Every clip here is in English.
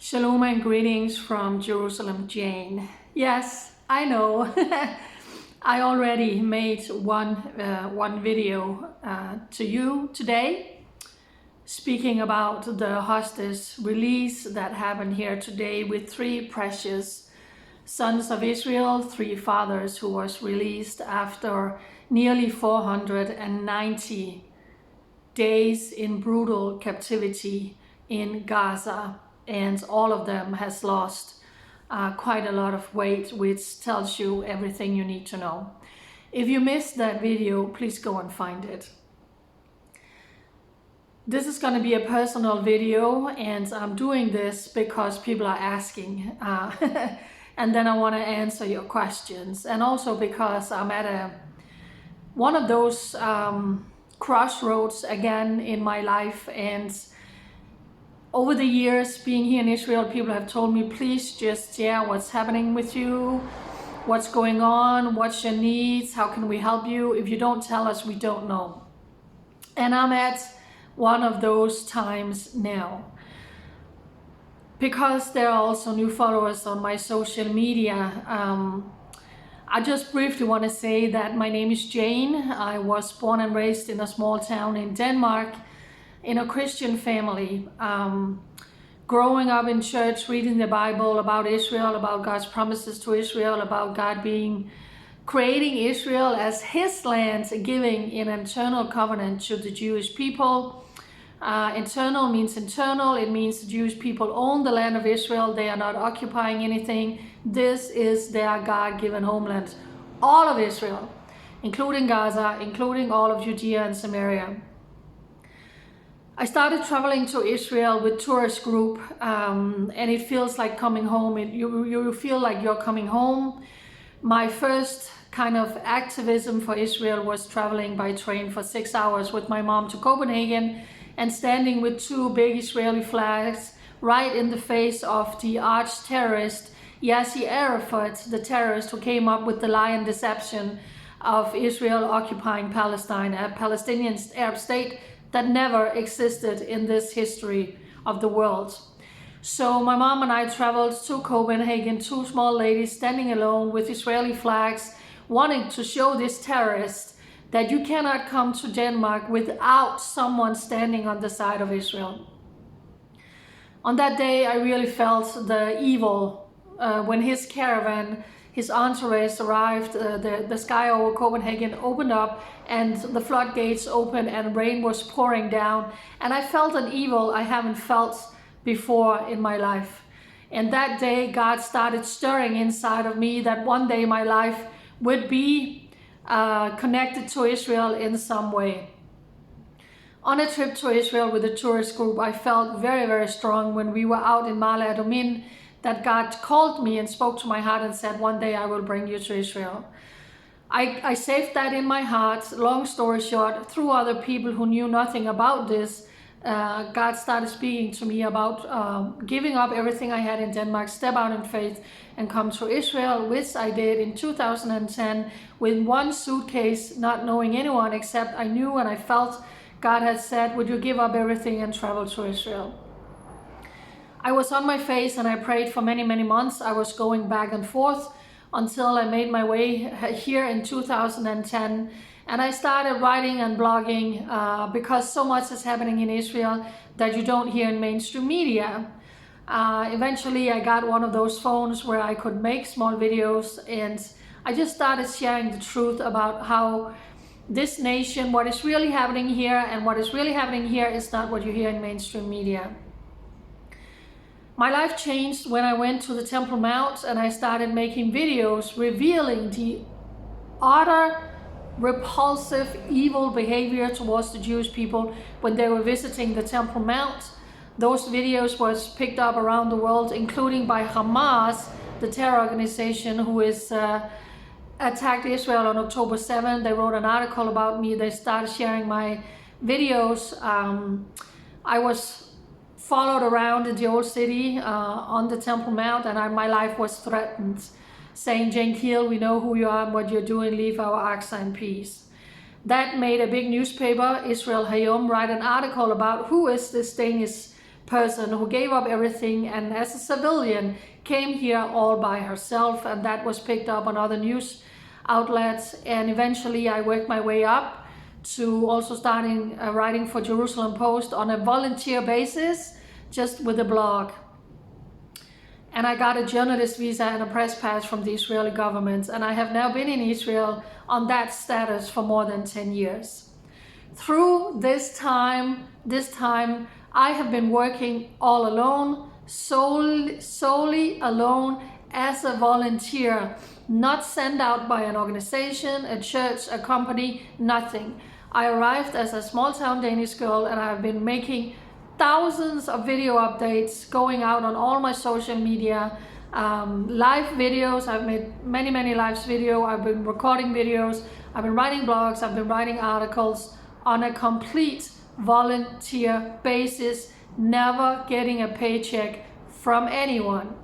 Shalom and greetings from Jerusalem, Jane. Yes, I know. I already made one video to you today, speaking about the hostage release that happened here today with three precious sons of Israel, three fathers who was released after nearly 490 days in brutal captivity in Gaza. And all of them has lost quite a lot of weight, which tells you everything you need to know. If you missed that video, please go and find it. This is going to be a personal video, and I'm doing this because people are asking. And then I want to answer your questions. And also because I'm at one of those crossroads again in my life. And over the years being here in Israel, people have told me, please just share what's happening with you, what's going on, what's your needs, how can we help you? If you don't tell us, we don't know. And I'm at one of those times now. Because there are also new followers on my social media, I just briefly want to say that my name is Jane. I was born and raised in a small town in Denmark, in a Christian family, growing up in church, reading the Bible about Israel, about God's promises to Israel, about God creating Israel as his land, giving an eternal covenant to the Jewish people. Eternal means internal. It means the Jewish people own the land of Israel. They are not occupying anything. This is their God-given homeland. All of Israel, including Gaza, including all of Judea and Samaria. I started traveling to Israel with tourist group, and it feels like coming home. You feel like you're coming home. My first kind of activism for Israel was traveling by train for 6 hours with my mom to Copenhagen and standing with two big Israeli flags right in the face of the arch-terrorist Yasser Arafat, the terrorist who came up with the lie and deception of Israel occupying Palestine, a Palestinian Arab state that never existed in this history of the world. So my mom and I traveled to Copenhagen, two small ladies standing alone with Israeli flags, wanting to show this terrorist that you cannot come to Denmark without someone standing on the side of Israel. On that day, I really felt the evil when his caravan, his entourage arrived, the sky over Copenhagen opened up and the floodgates opened and rain was pouring down. And I felt an evil I haven't felt before in my life. And that day God started stirring inside of me that one day my life would be connected to Israel in some way. On a trip to Israel with a tourist group, I felt very, very strong when we were out in Ma'ale Adumim that God called me and spoke to my heart and said, one day I will bring you to Israel. I saved that in my heart. Long story short, through other people who knew nothing about this, God started speaking to me about giving up everything I had in Denmark, step out in faith and come to Israel, which I did in 2010 with one suitcase, not knowing anyone except I knew and I felt God had said, would you give up everything and travel to Israel? I was on my face and I prayed for many, many months. I was going back and forth until I made my way here in 2010. And I started writing and blogging because so much is happening in Israel that you don't hear in mainstream media. Eventually I got one of those phones where I could make small videos, and I just started sharing the truth about how this nation, what is really happening here, and what is really happening here is not what you hear in mainstream media. My life changed when I went to the Temple Mount and I started making videos revealing the utter repulsive, evil behavior towards the Jewish people when they were visiting the Temple Mount. Those videos was picked up around the world, including by Hamas, the terror organization who is attacked Israel on October 7th. They wrote an article about me. They started sharing my videos. I was followed around in the old city on the Temple Mount, and my life was threatened, saying, Jane Keel, we know who you are and what you're doing, leave our Aqsa in peace. That made a big newspaper, Israel Hayom, write an article about who is this Danish person who gave up everything and as a civilian came here all by herself, and that was picked up on other news outlets. And eventually I worked my way up to also starting writing for Jerusalem Post on a volunteer basis, just with a blog. And I got a journalist visa and a press pass from the Israeli government, and I have now been in Israel on that status for more than 10 years. Through this time, I have been working all alone, solely alone as a volunteer, not sent out by an organization, a church, a company, nothing. I arrived as a small town Danish girl, and I have been making thousands of video updates, going out on all my social media, live videos. I've made many live video. I've been recording videos. I've been writing blogs. I've been writing articles on a complete volunteer basis, never getting a paycheck from anyone,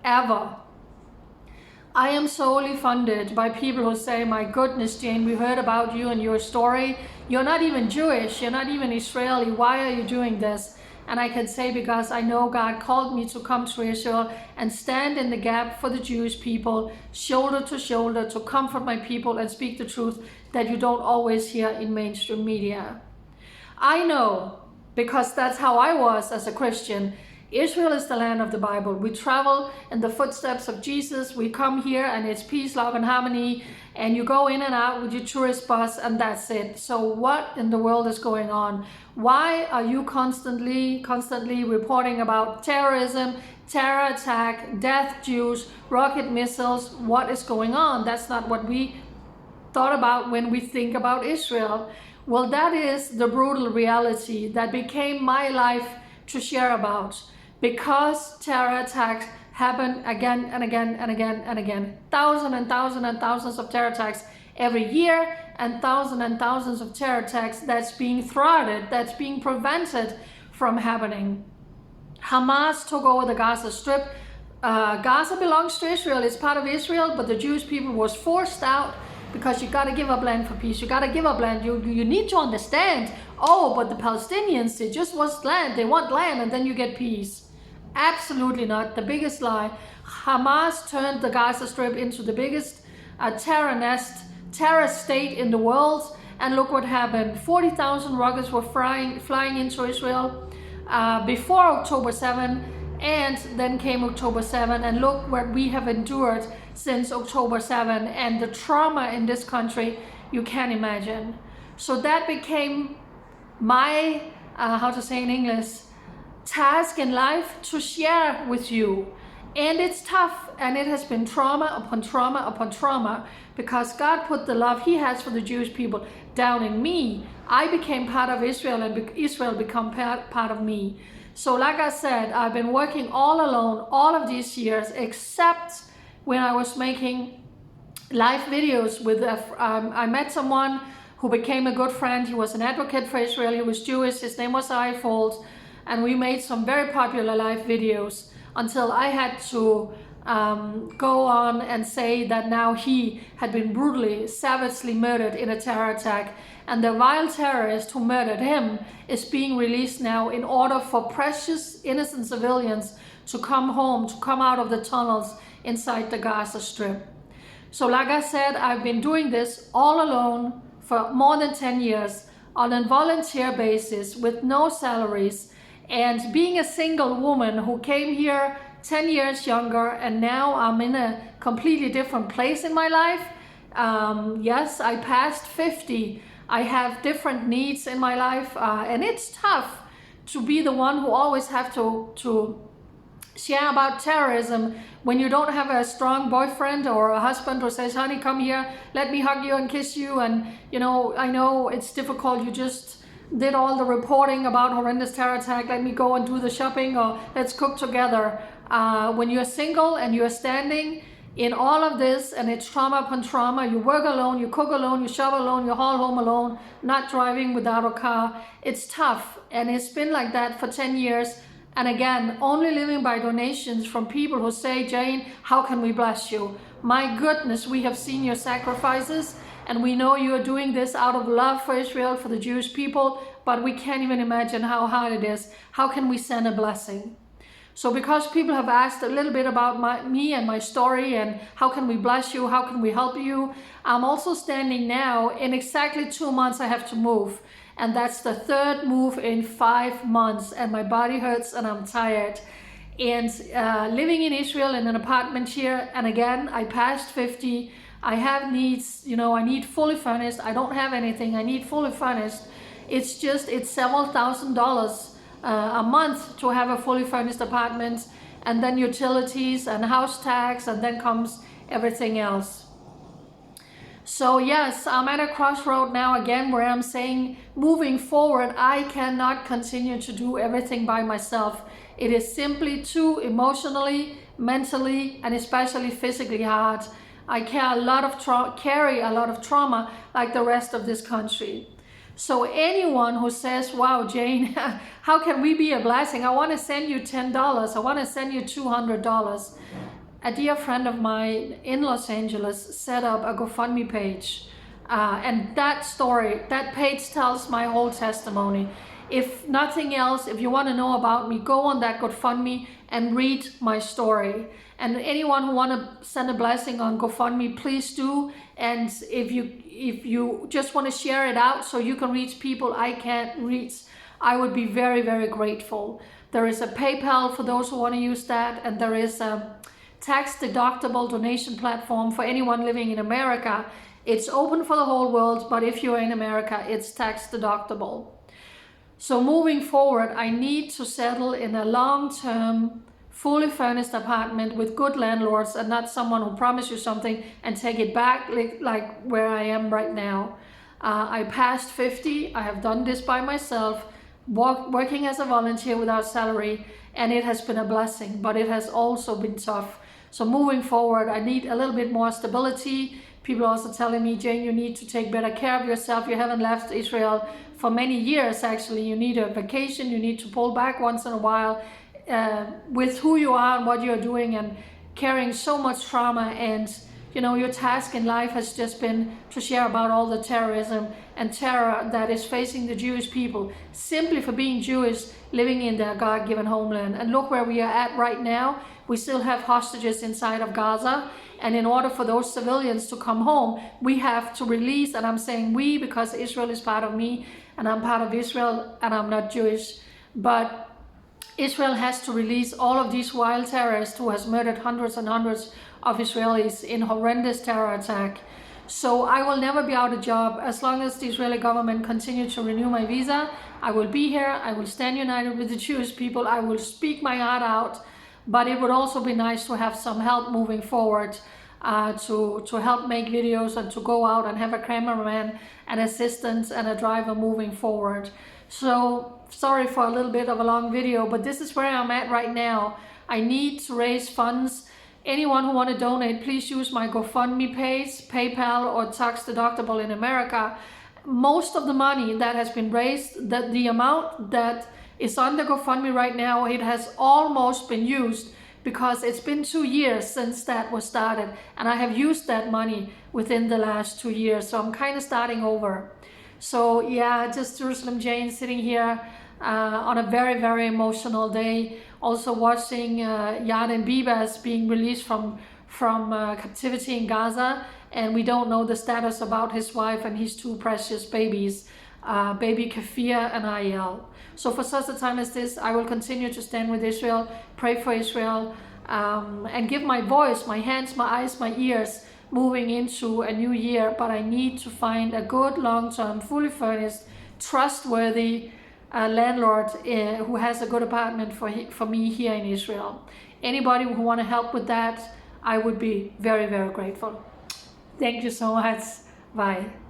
ever. I am solely funded by people who say, my goodness, Jane, we heard about you and your story. You're not even Jewish, you're not even Israeli. Why are you doing this? And I can say, because I know God called me to come to Israel and stand in the gap for the Jewish people, shoulder to shoulder, to comfort my people and speak the truth that you don't always hear in mainstream media. I know, because that's how I was as a Christian. Israel is the land of the Bible. We travel in the footsteps of Jesus. We come here and it's peace, love, and harmony. And you go in and out with your tourist bus and that's it. So what in the world is going on? Why are you constantly reporting about terrorism, terror attack, death Jews, rocket missiles? What is going on? That's not what we thought about when we think about Israel. Well, that is the brutal reality that became my life to share about. Because terror attacks happen again and again and again and again. Thousands and thousands and thousands of terror attacks every year, and thousands of terror attacks that's being thwarted, that's being prevented from happening. Hamas took over the Gaza Strip. Gaza belongs to Israel, it's part of Israel, but the Jewish people was forced out because you got to give up land for peace. You got to give up land. You need to understand, oh, but the Palestinians, they just want land. They want land and then you get peace. Absolutely not. The biggest lie. Hamas turned the Gaza Strip into the biggest terror state in the world. And look what happened. 40,000 rockets were flying into Israel before October 7. And then came October 7. And look what we have endured since October 7. And the trauma in this country, you can't imagine. So that became my, how to say in English, task in life to share with you. And it's tough, and it has been trauma upon trauma upon trauma, because God put the love he has for the Jewish people down in me. I became part of Israel, and Israel became part of me. So like I said, I've been working all alone all of these years, except when I was making live videos with I met someone who became a good friend. He was an advocate for Israel. He was Jewish. His name was Eifold. And we made some very popular live videos until I had to go on and say that now he had been brutally, savagely murdered in a terror attack. And the vile terrorist who murdered him is being released now in order for precious innocent civilians to come home, to come out of the tunnels inside the Gaza Strip. So like I said, I've been doing this all alone for more than 10 years on a volunteer basis with no salaries. And being a single woman who came here 10 years younger, and now I'm in a completely different place in my life. Yes, I passed 50. I have different needs in my life, and it's tough to be the one who always have to share about terrorism when you don't have a strong boyfriend or a husband who says, honey, come here, let me hug you and kiss you. And, you know, I know it's difficult. You just did all the reporting about horrendous terror attack. Let me go and do the shopping, or let's cook together. When you're single and you're standing in all of this, and it's trauma upon trauma, you work alone, you cook alone, you shop alone, you haul home alone, not driving without a car. It's tough, and it's been like that for 10 years. And again, only living by donations from people who say, Jane, how can we bless you? My goodness, we have seen your sacrifices, and we know you are doing this out of love for Israel, for the Jewish people, but we can't even imagine how hard it is. How can we send a blessing? So because people have asked a little bit about me and my story and how can we bless you, how can we help you, I'm also standing now in exactly 2 months I have to move. And that's the third move in 5 months, and my body hurts and I'm tired. And living in Israel in an apartment here, and again, I passed 50, I have needs, you know, I need fully furnished, I don't have anything, I need fully furnished. It's several $1,000s a month to have a fully furnished apartment, and then utilities and house tax, and then comes everything else. So yes, I'm at a crossroad now again where I'm saying, moving forward, I cannot continue to do everything by myself. It is simply too emotionally, mentally, and especially physically hard. I carry a lot of trauma like the rest of this country. So anyone who says, wow, Jane, how can we be a blessing? I want to send you $10. I want to send you $200. A dear friend of mine in Los Angeles set up a GoFundMe page. And that page tells my whole testimony. If nothing else, if you want to know about me, go on that GoFundMe and read my story. And anyone who want to send a blessing on GoFundMe, please do. And if you just want to share it out so you can reach people I can't reach, I would be very, very grateful. There is a PayPal for those who want to use that, and there is a tax-deductible donation platform for anyone living in America. It's open for the whole world, but if you're in America, it's tax-deductible. So moving forward, I need to settle in a long-term, fully furnished apartment with good landlords, and not someone who promised you something and take it back like where I am right now. I passed 50. I have done this by myself, working as a volunteer without salary, and it has been a blessing, but it has also been tough. So moving forward, I need a little bit more stability. People are also telling me, Jane, you need to take better care of yourself. You haven't left Israel for many years, actually. You need a vacation. You need to pull back once in a while with who you are and what you're doing, and carrying so much trauma. And, you know, your task in life has just been to share about all the terrorism and terror that is facing the Jewish people simply for being Jewish, living in their God-given homeland. And look where we are at right now. We still have hostages inside of Gaza. And in order for those civilians to come home, we have to release, and I'm saying we because Israel is part of me and I'm part of Israel and I'm not Jewish, but Israel has to release all of these wild terrorists who has murdered hundreds and hundreds of Israelis in horrendous terror attack. So I will never be out of job as long as the Israeli government continues to renew my visa. I will be here. I will stand united with the Jewish people. I will speak my heart out. But it would also be nice to have some help moving forward, to help make videos and to go out and have a cameraman, an assistant, and a driver moving forward. So sorry for a little bit of a long video, but this is where I'm at right now. I need to raise funds. Anyone who want to donate, please use my GoFundMe page, PayPal, or tax deductible in America. Most of the money that has been raised, the amount that is on the GoFundMe right now, it has almost been used because it's been 2 years since that was started, and I have used that money within the last 2 years, so I'm kind of starting over. So yeah, just Jerusalem Jane sitting here on a very, very emotional day, also watching Yad and Bibas being released from captivity in Gaza, and we don't know the status about his wife and his 2 precious babies, baby Kafir and Ayel. So for such a time as this, I will continue to stand with Israel, pray for Israel, and give my voice, my hands, my eyes, my ears, moving into a new year. But I need to find a good, long-term, fully furnished, trustworthy landlord who has a good apartment for me here in Israel. Anybody who want to help with that, I would be very, very grateful. Thank you so much. Bye.